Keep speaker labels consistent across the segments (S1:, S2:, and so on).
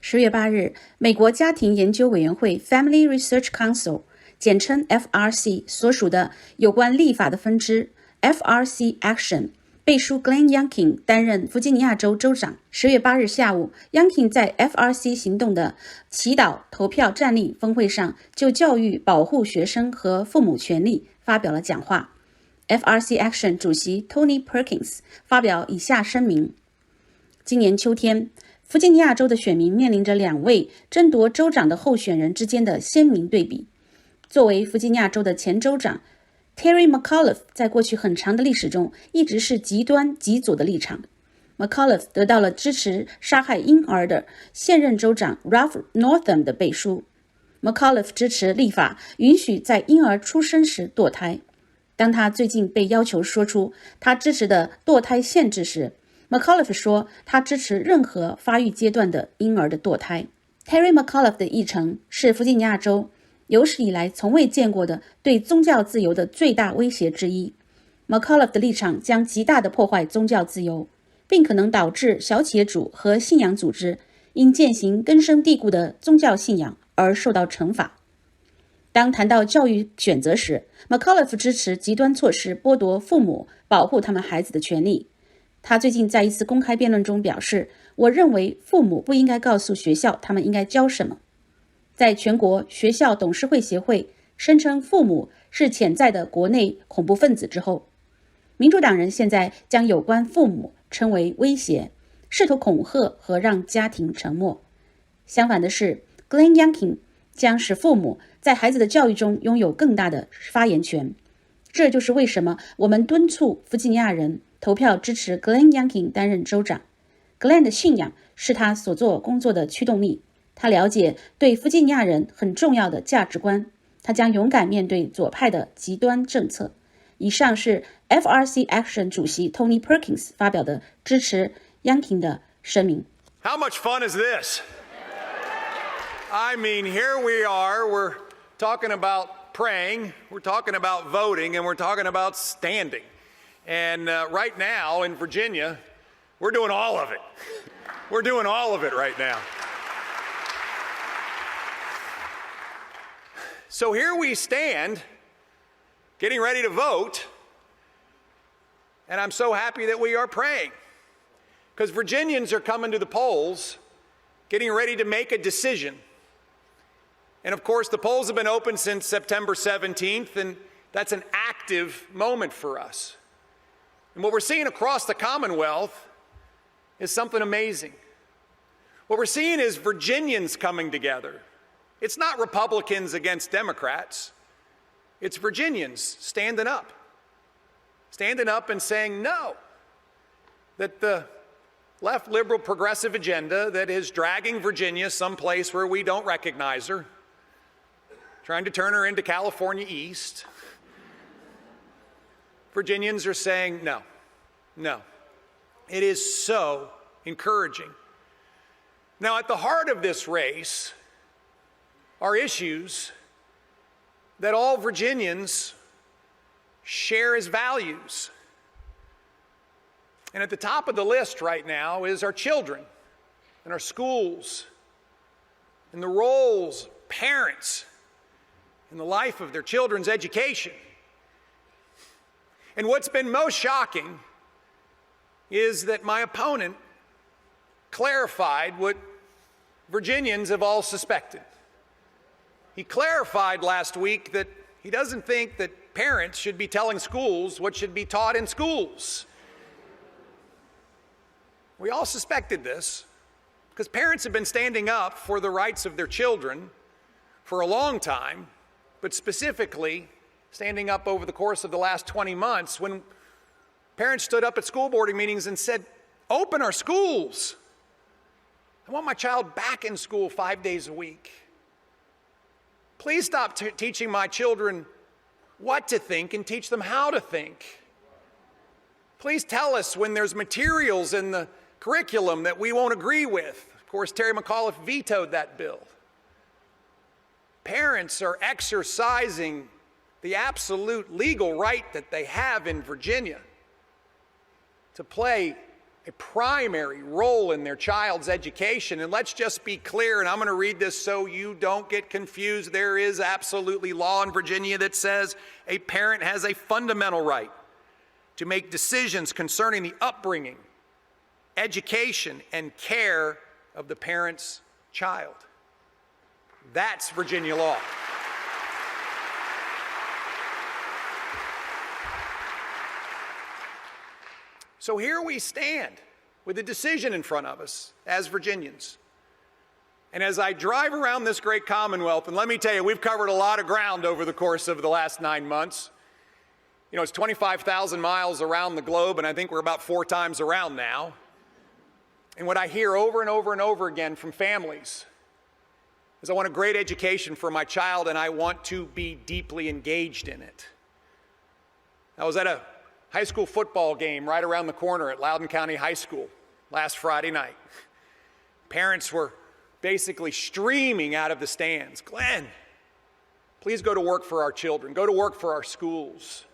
S1: 10月8日，美国家庭研究委员会 Family Research Council 简称 FRC 所属的有关立法的分支 FRC Action 背书 Glenn Youngkin 担任弗吉尼亚州州长。10月8日下午， Youngkin 在 FRC 行动的祈祷投票站立峰会上就教育保护学生和父母权利发表了讲话。FRC Action 主席 Tony Perkins 发表以下声明：今年秋天，弗吉尼亚州的选民面临着两位争夺州长的候选人之间的鲜明对比。作为弗吉尼亚州的前州长 Terry McAuliffe 在过去很长的历史中一直是极端极左的立场。McAuliffe 得到了支持杀害婴儿的现任州长 Ralph Northam 的背书。McAuliffe支持立法允许在婴儿出生时堕胎。当他最近被要求说出他支持的堕胎限制时， McAuliffe 说他支持任何发育阶段的婴儿的堕胎。Terry McAuliffe 的议程是弗吉尼亚州有史以来从未见过的对宗教自由的最大威胁之一。McAuliffe的立场将极大地破坏宗教自由，并可能导致小企业主和信仰组织因践行根深蒂固的宗教信仰而受到惩罚。当谈到教育选择时， McAuliffe 支持极端措施剥夺父母保护他们孩子的权利。他最近在一次公开辩论中表示，我认为父母不应该告诉学校他们应该教什么。在全国学校董事会协会声称父母是潜在的国内恐怖分子之后，民主党人现在将有关父母称为威胁，试图恐吓和让家庭沉默。相反的是， Glenn Youngkin 将使父母在孩子的教育中拥有更大的发言权。这就是为什么我们敦促弗吉尼亚人投票支持 Glenn Youngkin 担任州长。 Glenn 的信仰是他所做工作的驱动力，他了解对弗吉尼亚人很重要的价值观，他将勇敢面对左派的极端政策。以上是 FRC Action 主席 Tony Perkins 发表的支持 Youngkin 的声明。
S2: How much fun is this? I mean, here we are, we're talking about praying, we're talking about voting, and we're talking about standing. And right now in Virginia, we're doing all of it. We're doing all of it right now. So here we stand, getting ready to vote, and I'm so happy that we are praying, because Virginians are coming to the polls, getting ready to make a decision. And of course, the polls have been open since September 17th, and that's an active moment for us. And what we're seeing across the Commonwealth is something amazing. What we're seeing is Virginians coming together. It's not Republicans against Democrats. It's Virginians standing up and saying no, that the left liberal progressive agenda that is dragging Virginia someplace where we don't recognize her, trying to turn her into California East, Virginians are saying no, no. It is so encouraging. Now, at the heart of this race are issues that all Virginians share as values. And at the top of the list right now is our children and our schools and the roles of parents in the life of their children's education. And what's been most shocking is that my opponent clarified what Virginians have all suspected. He clarified last week that he doesn't think that parents should be telling schools what should be taught in schools. We all suspected this because parents have been standing up for the rights of their children for a long time, but specifically standing up over the course of the last 20 months when parents stood up at school board meetings and said, open our schools. I want my child back in school 5 days a week. Please stop teaching my children what to think and teach them how to think. Please tell us when there's materials in the curriculum that we won't agree with. Of course, Terry McAuliffe vetoed that bill. Parents are exercising the absolute legal right that they have in Virginia to play a primary role in their child's education. And let's just be clear, and I'm going to read this so you don't get confused. There is absolutely law in Virginia that says a parent has a fundamental right to make decisions concerning the upbringing, education, and care of the parent's child. That's Virginia law. So here we stand with a decision in front of us as Virginians. And as I drive around this great Commonwealth, and let me tell you, we've covered a lot of ground over the course of the last 9 months. You know, it's 25,000 miles around the globe, and I think we're about 4 times around now. And what I hear over and over and over again from families is I want a great education for my child, and I want to be deeply engaged in it. I was at a high school football game right around the corner at Loudoun County High School last Friday night. Parents were basically streaming out of the stands. Glenn, please go to work for our children. Go to work for our schools.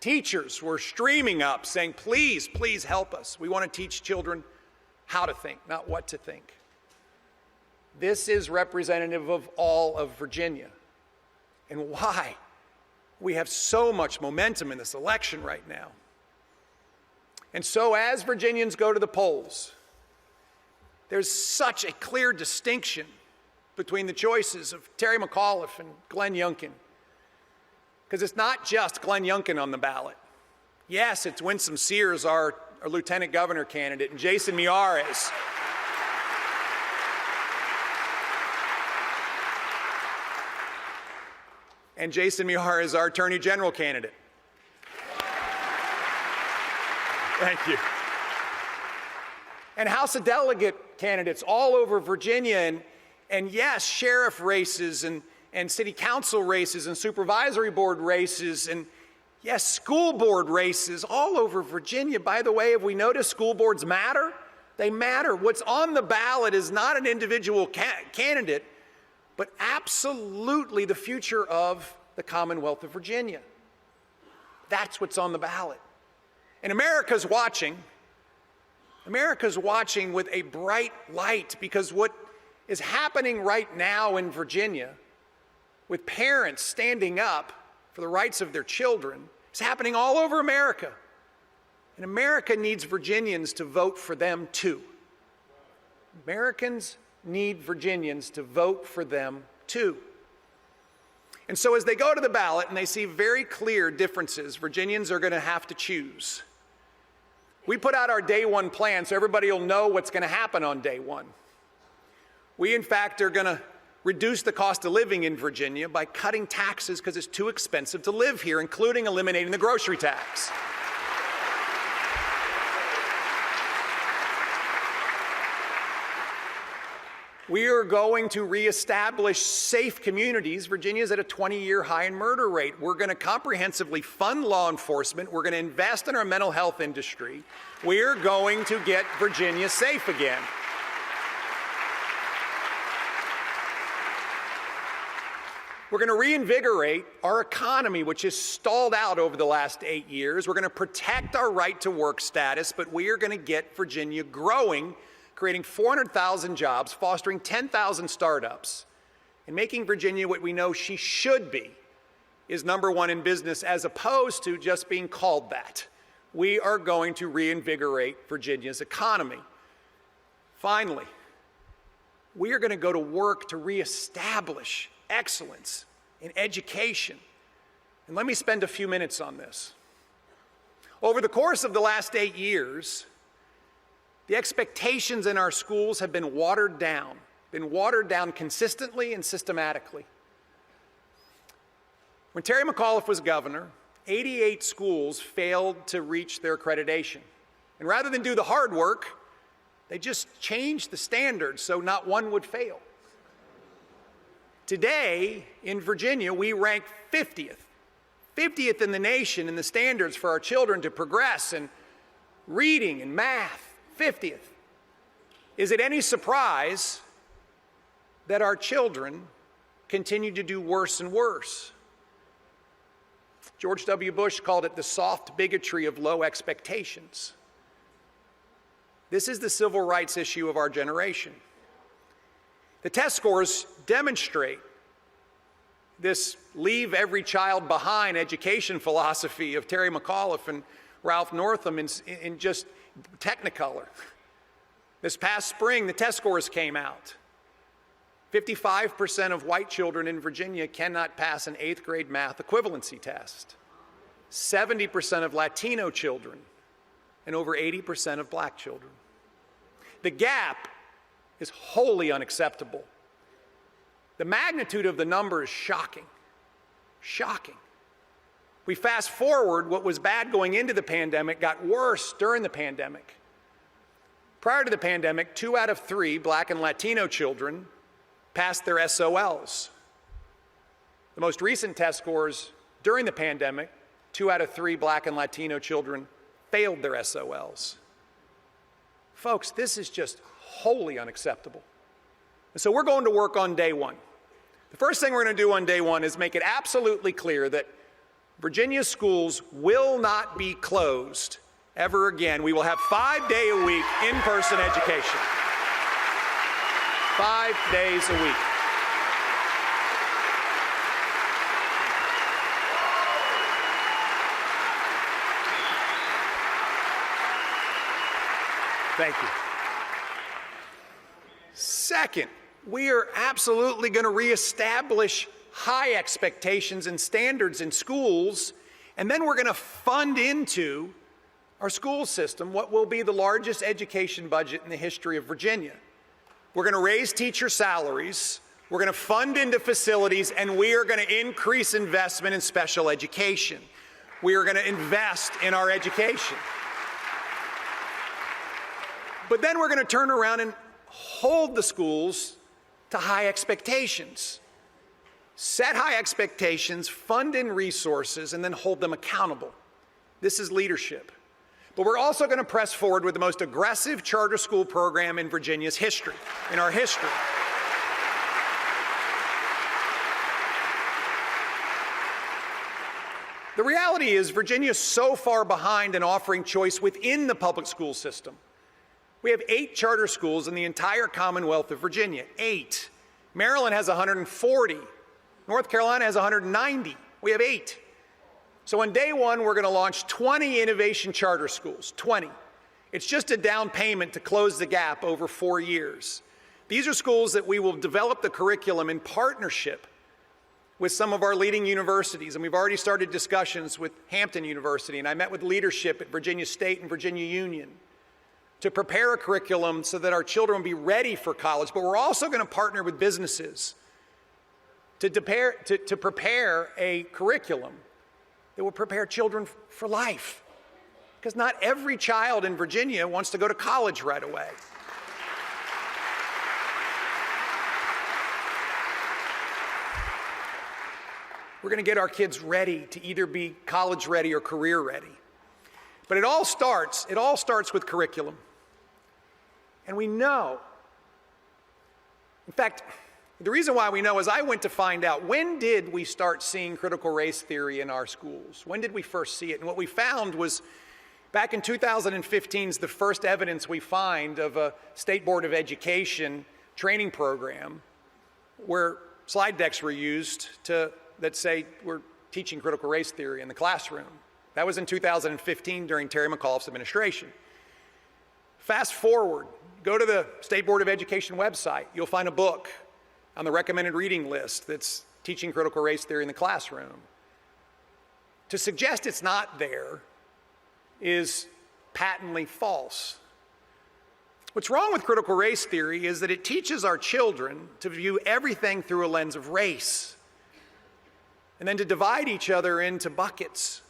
S2: Teachers were streaming up saying, please, please help us. We want to teach children how to think, not what to think. This is representative of all of Virginia and why we have so much momentum in this election right now. And so as Virginians go to the polls, there's such a clear distinction between the choices of Terry McAuliffe and Glenn Youngkin. Because it's not just Glenn Youngkin on the ballot. Yes, it's Winsome Sears, our lieutenant governor candidate, and Jason Miyares. And Jason Miyares is our attorney general candidate. Thank you. And House of Delegate candidates all over Virginia, and yes, sheriff races and city council races and supervisory board races, and yes, school board races all over Virginia. By the way, have we noticed school boards matter? They matter. What's on the ballot is not an individual candidate, but absolutely the future of the Commonwealth of Virginia. That's what's on the ballot. And America's watching. America's watching with a bright light, because what is happening right now in Virginia with parents standing up for the rights of their children is happening all over America. And America needs Virginians to vote for them too. Americans need Virginians to vote for them too. And so as they go to the ballot and they see very clear differences, Virginians are going to have to choose. We put out our day one plan so everybody will know what's going to happen on day one. We, in fact, are going to reduce the cost of living in Virginia by cutting taxes because it's too expensive to live here, including eliminating the grocery tax. We are going to reestablish safe communities. Virginia's at a 20-year high in murder rate. We're going to comprehensively fund law enforcement. We're going to invest in our mental health industry. We're going to get Virginia safe again. We're going to reinvigorate our economy, which has stalled out over the last 8 years. We're going to protect our right to work status, but we are going to get Virginia growing, creating 400,000 jobs, fostering 10,000 startups, and making Virginia what we know she should be, is number one in business, as opposed to just being called that. We are going to reinvigorate Virginia's economy. Finally, we are going to go to work to reestablish excellence in education. And let me spend a few minutes on this. Over the course of the last 8 years, the expectations in our schools have been watered down consistently and systematically. When Terry McAuliffe was governor, 88 schools failed to reach their accreditation. And rather than do the hard work, they just changed the standards so not one would fail. Today, in Virginia, we rank 50th in the nation in the standards for our children to progress in reading and math. 50th. Is it any surprise that our children continue to do worse and worse? George W. Bush called it the soft bigotry of low expectations. This is the civil rights issue of our generation. The test scores demonstrate this leave every child behind education philosophy of Terry McAuliffe and Ralph Northam in just technicolor. This past spring, the test scores came out. 55% of white children in Virginia cannot pass an 8th grade math equivalency test. 70% of Latino children, and over 80% of black children. The gap is wholly unacceptable. The magnitude of the number is shocking. Shocking. We fast forward, what was bad going into the pandemic got worse during the pandemic. Prior to the pandemic, 2 out of 3 black and Latino children passed their SOLs. The most recent test scores during the pandemic, 2 out of 3 black and Latino children failed their SOLs. Folks, this is just wholly unacceptable. And so we're going to work on day one. The first thing we're going to do on day one is make it absolutely clear that Virginia schools will not be closed ever again. We will have 5-day-a-week in-person education. 5 days a week. Thank you. Second, we are absolutely going to reestablish high expectations and standards in schools, and then we're going to fund into our school system what will be the largest education budget in the history of Virginia. We're going to raise teacher salaries, we're going to fund into facilities, and we are going to increase investment in special education. We are going to invest in our education. But then we're going to turn around and hold the schools to high expectations. Set high expectations, fund in resources, and then hold them accountable. This is leadership. But we're also going to press forward with the most aggressive charter school program in Virginia's history, in our history. The reality is Virginia is so far behind in offering choice within the public school system. We have 8 charter schools in the entire Commonwealth of Virginia, 8. Maryland has 140. North Carolina has 190. We have 8. So on day one, we're going to launch 20 innovation charter schools, 20. It's just a down payment to close the gap over 4 years. These are schools that we will develop the curriculum in partnership with some of our leading universities, and we've already started discussions with Hampton University, and I met with leadership at Virginia State and Virginia Union to prepare a curriculum so that our children will be ready for college. But we're also going to partner with businesses to prepare a curriculum that will prepare children for life. Because not every child in Virginia wants to go to college right away. We're going to get our kids ready to either be college ready or career ready. But it all starts with curriculum. And we know, in fact, the reason why we know is I went to find out, when did we start seeing critical race theory in our schools? When did we first see it? And what we found was back in 2015 is the first evidence we find of a State Board of Education training program where slide decks were used that say we're teaching critical race theory in the classroom. That was in 2015 during Terry McAuliffe's administration. Fast forward, go to the State Board of Education website. You'll find a book on the recommended reading list that's teaching critical race theory in the classroom. To suggest it's not there is patently false. What's wrong with critical race theory is that it teaches our children to view everything through a lens of race, and then to divide each other into buckets,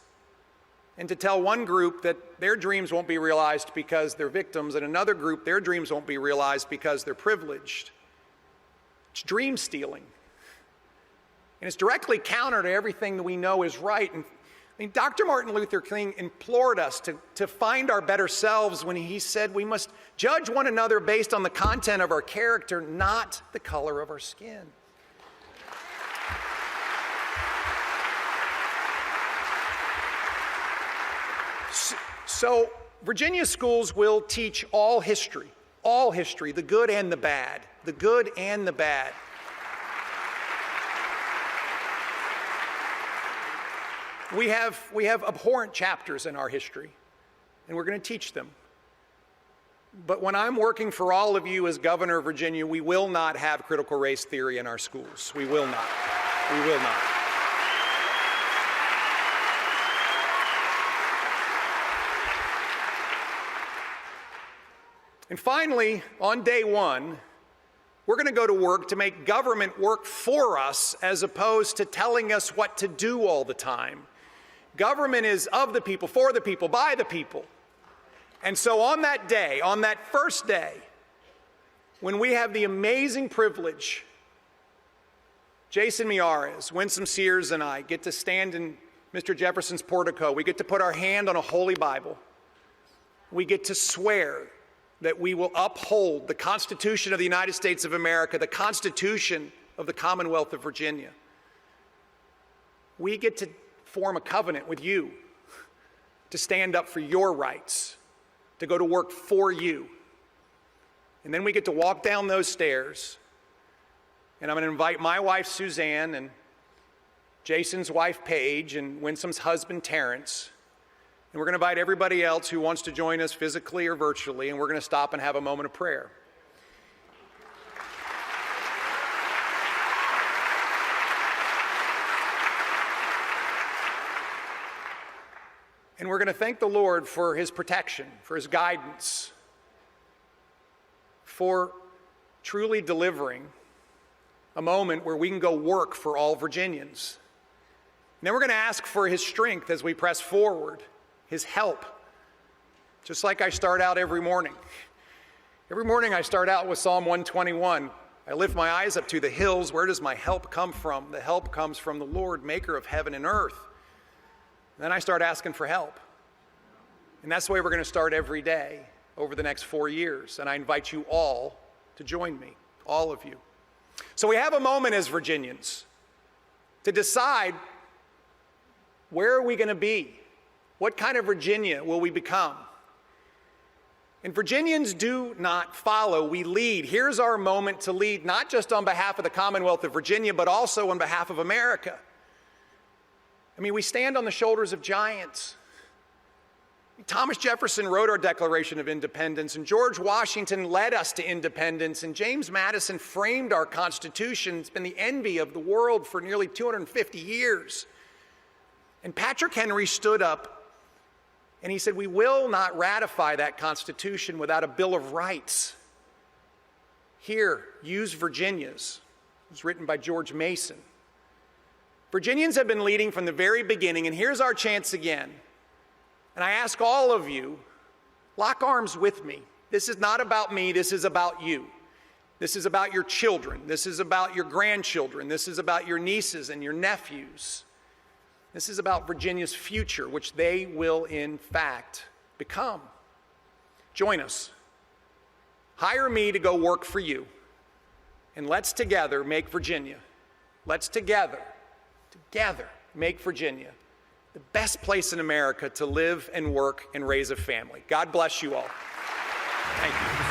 S2: and to tell one group that their dreams won't be realized because they're victims, and another group, their dreams won't be realized because they're privileged. It's dream stealing. And it's directly counter to everything that we know is right. And I mean, Dr. Martin Luther King implored us to find our better selves when he said we must judge one another based on the content of our character, not the color of our skin. So Virginia schools will teach all history, the good and the bad, the good and the bad. We have abhorrent chapters in our history, and we're going to teach them. But when I'm working for all of you as governor of Virginia, we will not have critical race theory in our schools. We will not. We will not. And finally, on day one, we're going to go to work to make government work for us as opposed to telling us what to do all the time. Government is of the people, for the people, by the people. And so on that day, on that first day, when we have the amazing privilege, Jason Miyares, Winsome Sears, and I get to stand in Mr. Jefferson's portico, we get to put our hand on a holy Bible, we get to swear that we will uphold the Constitution of the United States of America, the Constitution of the Commonwealth of Virginia. We get to form a covenant with you to stand up for your rights, to go to work for you. And then we get to walk down those stairs, and I'm going to invite my wife, Suzanne, and Jason's wife, Paige, and Winsome's husband, Terrence. And we're going to invite everybody else who wants to join us physically or virtually, and we're going to stop and have a moment of prayer. And we're going to thank the Lord for his protection, for his guidance, for truly delivering a moment where we can go work for all Virginians. And then we're going to ask for his strength as we press forward, his help, just like I start out every morning. Every morning I start out with Psalm 121. I lift my eyes up to the hills. Where does my help come from? The help comes from the Lord, maker of heaven and earth. And then I start asking for help. And that's the way we're going to start every day over the next 4 years. And I invite you all to join me, all of you. So we have a moment as Virginians to decide, where are we going to be? What kind of Virginia will we become? And Virginians do not follow, we lead. Here's our moment to lead, not just on behalf of the Commonwealth of Virginia, but also on behalf of America. I mean, we stand on the shoulders of giants. Thomas Jefferson wrote our Declaration of Independence, and George Washington led us to independence, and James Madison framed our Constitution. It's been the envy of the world for nearly 250 years. And Patrick Henry stood up and he said, we will not ratify that Constitution without a Bill of Rights. Here, use Virginia's. It was written by George Mason. Virginians have been leading from the very beginning, and here's our chance again. And I ask all of you, lock arms with me. This is not about me, this is about you. This is about your children. This is about your grandchildren. This is about your nieces and your nephews. This is about Virginia's future, which they will in fact become. Join us. Hire me to go work for you. And let's together make Virginia. Let's together make Virginia the best place in America to live and work and raise a family. God bless you all. Thank you.